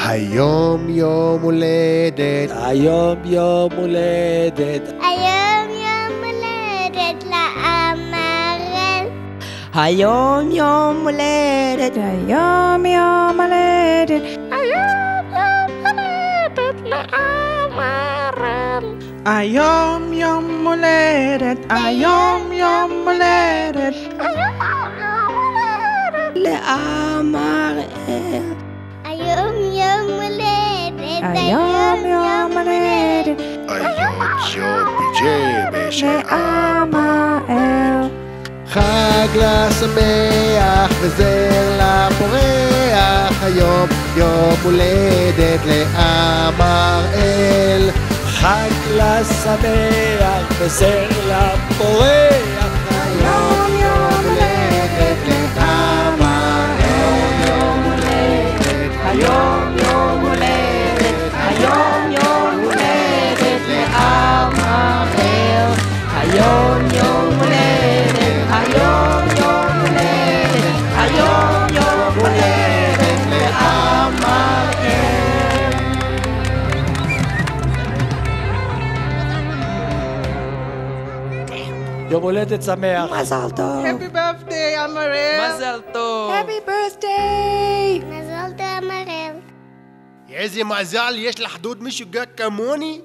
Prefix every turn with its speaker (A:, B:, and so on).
A: היום יום הולדת,
B: היום יום הולדת,
C: היום יום הולדת לאמרל.
D: היום יום הולדת, היום יום הולדת,
C: היום יום הולדת לאמרל.
D: היום יום הולדת, היום יום הולדת, לאמרל.
C: היום יום הולדת,
D: היום יום הולדת,
A: היום יום פיג'מה של
D: לאמרל.
A: חג לשמח וזר לפורח, היום יום הולדת לאמראל.
B: חג לשמח וזר לפורח,
D: היום יום הולדת לאמראל. היום יום הולדת, היום יום הולדת לאמראל. היום יום הולדת, היום יום הולדת, היום יום הולדת לאמראל.
B: יום הולדת שמח.
D: מזל טוב.
E: Happy birthday, Amarel.
B: מזל טוב.
D: Happy birthday.
C: מזל טוב אמרל.
A: איזה מזל יש לך דוד משוגע כמוני.